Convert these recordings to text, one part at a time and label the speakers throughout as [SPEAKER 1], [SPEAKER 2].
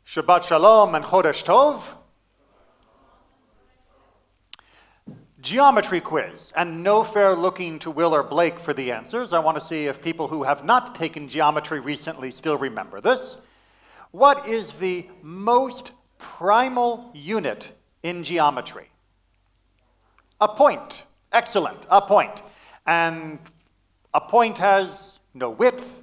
[SPEAKER 1] Shabbat Shalom and Chodesh Tov. Geometry quiz, and no fair looking to Will or Blake for the answers. I want to see if people who have not taken geometry recently still remember this. What is the most primal unit in geometry? A point. Excellent, a point. And a point has no width,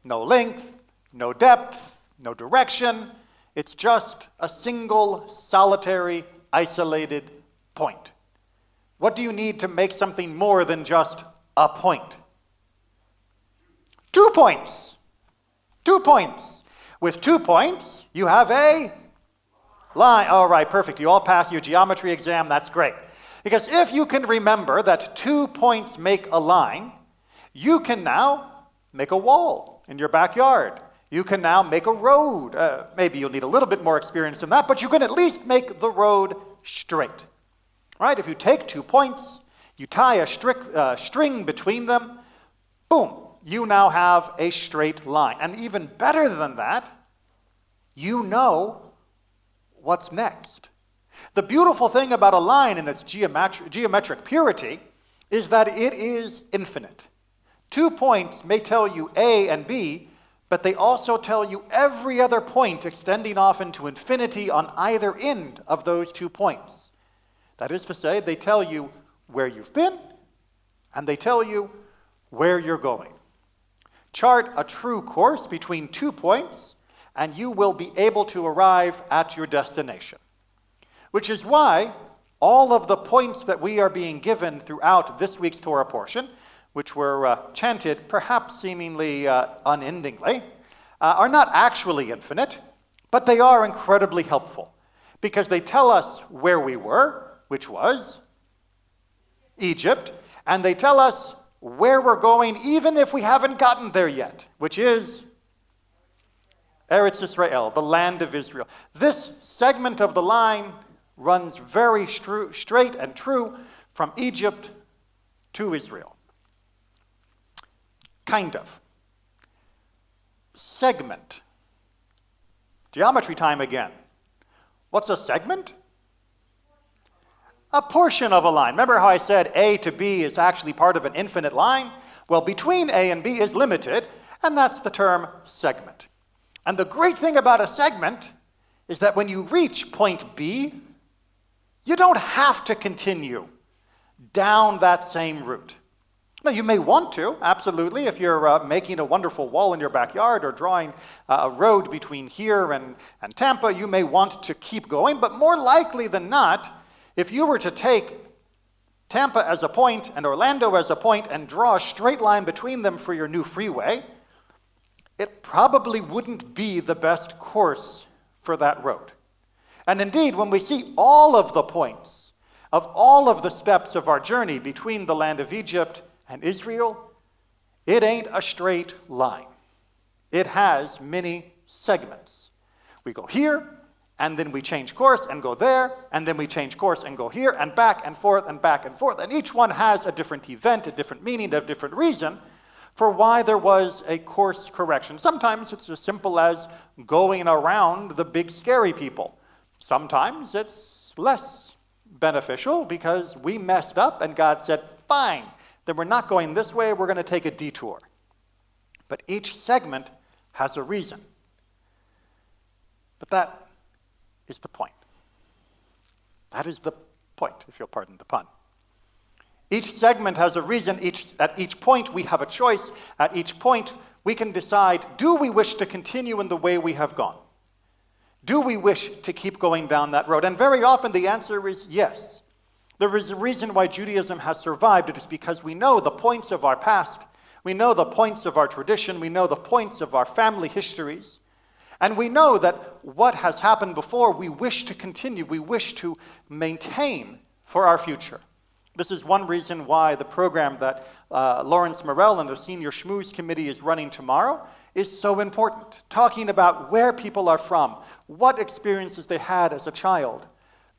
[SPEAKER 1] no length, no depth, no direction. It's just a single, solitary, isolated point. What do you need to make something more than just a point? 2 points. 2 points. With 2 points, you have a line. All right, perfect. You all pass your geometry exam. That's great. Because if you can remember that 2 points make a line, you can now make a wall in your backyard. You can now make a road. Maybe you'll need a little bit more experience than that, but you can at least make the road straight. Right? If you take 2 points, you tie a string between them, boom, you now have a straight line. And even better than that, you know what's next. The beautiful thing about a line in its geometric purity is that it is infinite. 2 points may tell you A and B, but they also tell you every other point extending off into infinity on either end of those 2 points. That is to say, they tell you where you've been, and they tell you where you're going. Chart a true course between 2 points, and you will be able to arrive at your destination. Which is why all of the points that we are being given throughout this week's Torah portion, which were chanted perhaps seemingly unendingly, are not actually infinite, but they are incredibly helpful because they tell us where we were, which was Egypt, and they tell us where we're going even if we haven't gotten there yet, which is Eretz Israel, the land of Israel. This segment of the line runs very straight and true from Egypt to Israel. Kind of. Segment. Geometry time again. What's a segment? A portion of a line. Remember how I said A to B is actually part of an infinite line? Well, between A and B is limited, and that's the term segment. And the great thing about a segment is that when you reach point B, you don't have to continue down that same route. Now, you may want to, absolutely, if you're making a wonderful wall in your backyard or drawing a road between here and Tampa, you may want to keep going, but more likely than not, if you were to take Tampa as a point and Orlando as a point and draw a straight line between them for your new freeway, it probably wouldn't be the best course for that road. And indeed, when we see all of the points of all of the steps of our journey between the land of Egypt and Israel, it ain't a straight line. It has many segments. We go here, and then we change course and go there, and then we change course and go here, and back and forth and back and forth. And each one has a different event, a different meaning, a different reason for why there was a course correction. Sometimes it's as simple as going around the big scary people. Sometimes it's less beneficial because we messed up and God said, fine, then we're not going this way, we're going to take a detour. But each segment has a reason. But that is the point. That is the point, if you'll pardon the pun. Each segment has a reason. At each point, we have a choice. At each point, we can decide, do we wish to continue in the way we have gone? Do we wish to keep going down that road? And very often the answer is yes. There is a reason why Judaism has survived. It is because we know the points of our past. We know the points of our tradition. We know the points of our family histories. And we know that what has happened before, we wish to continue. We wish to maintain for our future. This is one reason why the program that Lawrence Morell and the Senior Schmooze Committee is running tomorrow is so important. Talking about where people are from, what experiences they had as a child,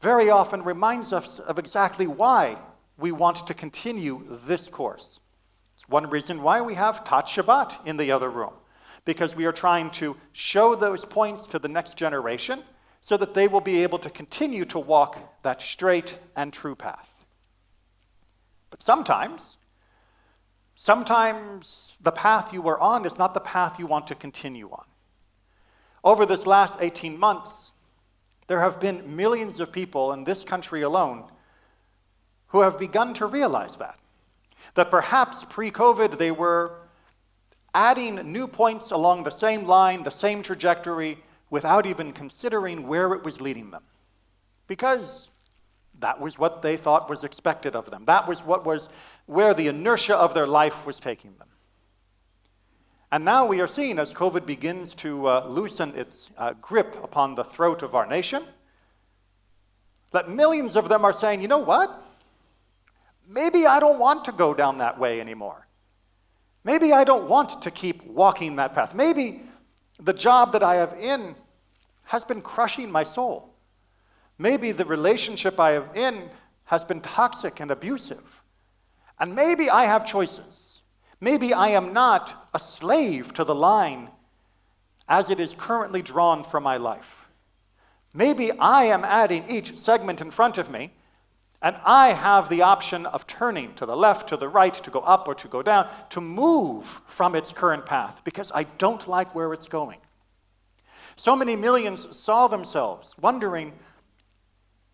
[SPEAKER 1] very often reminds us of exactly why we want to continue this course. It's one reason why we have Tat Shabbat in the other room. because we are trying to show those points to the next generation so that they will be able to continue to walk that straight and true path. But sometimes the path you are on is not the path you want to continue on. Over this last 18 months, there have been millions of people in this country alone who have begun to realize that perhaps pre-COVID they were adding new points along the same line, the same trajectory, without even considering where it was leading them. Because that was what they thought was expected of them. That was where the inertia of their life was taking them. And now we are seeing, as COVID begins to loosen its grip upon the throat of our nation, that millions of them are saying, you know what? Maybe I don't want to go down that way anymore. Maybe I don't want to keep walking that path. Maybe the job that I have in has been crushing my soul. Maybe the relationship I am in has been toxic and abusive. And maybe I have choices. Maybe I am not a slave to the line as it is currently drawn for my life. Maybe I am adding each segment in front of me, and I have the option of turning to the left, to the right, to go up or to go down, to move from its current path, because I don't like where it's going. So many millions saw themselves wondering,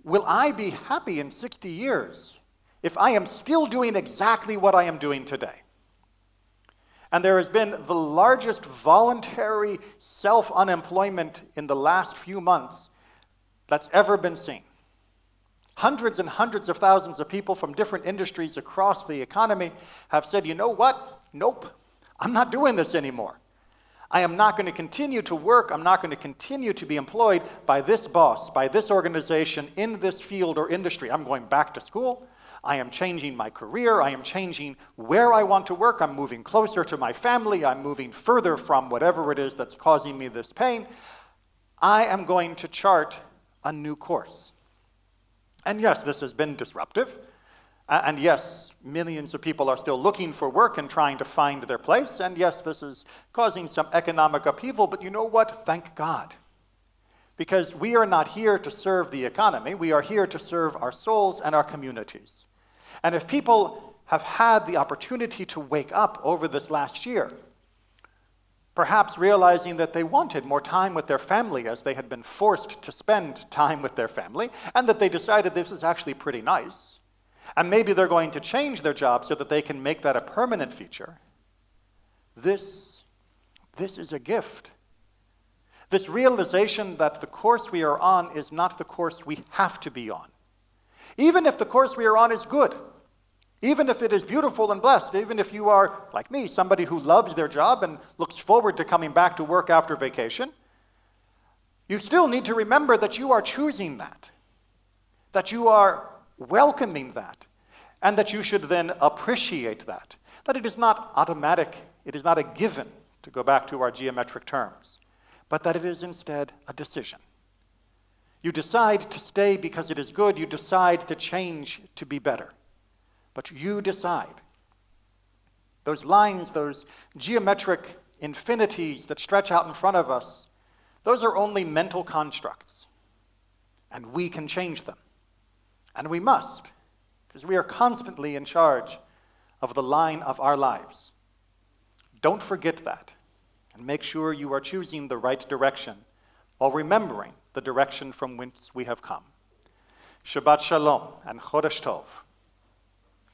[SPEAKER 1] will I be happy in 60 years if I am still doing exactly what I am doing today? And there has been the largest voluntary self-unemployment in the last few months that's ever been seen. Hundreds and hundreds of thousands of people from different industries across the economy have said, you know what? Nope, I'm not doing this anymore. I am not going to continue to work. I'm not going to continue to be employed by this boss, by this organization, in this field or industry. I'm going back to school. I am changing my career. I am changing where I want to work. I'm moving closer to my family. I'm moving further from whatever it is that's causing me this pain. I am going to chart a new course. And yes, this has been disruptive. And yes, millions of people are still looking for work and trying to find their place. And yes, this is causing some economic upheaval. But you know what? Thank God. Because we are not here to serve the economy. We are here to serve our souls and our communities. And if people have had the opportunity to wake up over this last year, perhaps realizing that they wanted more time with their family as they had been forced to spend time with their family, and that they decided this is actually pretty nice, and maybe they're going to change their job so that they can make that a permanent feature, this is a gift. This realization that the course we are on is not the course we have to be on. Even if the course we are on is good, even if it is beautiful and blessed, even if you are, like me, somebody who loves their job and looks forward to coming back to work after vacation, you still need to remember that you are choosing that you are welcoming that, and that you should then appreciate that it is not automatic, it is not a given, to go back to our geometric terms, but that it is instead a decision. You decide to stay because it is good, you decide to change to be better. But you decide. Those lines, those geometric infinities that stretch out in front of us, those are only mental constructs. And we can change them. And we must, because we are constantly in charge of the line of our lives. Don't forget that, and make sure you are choosing the right direction while remembering the direction from whence we have come. Shabbat Shalom and Chodesh Tov.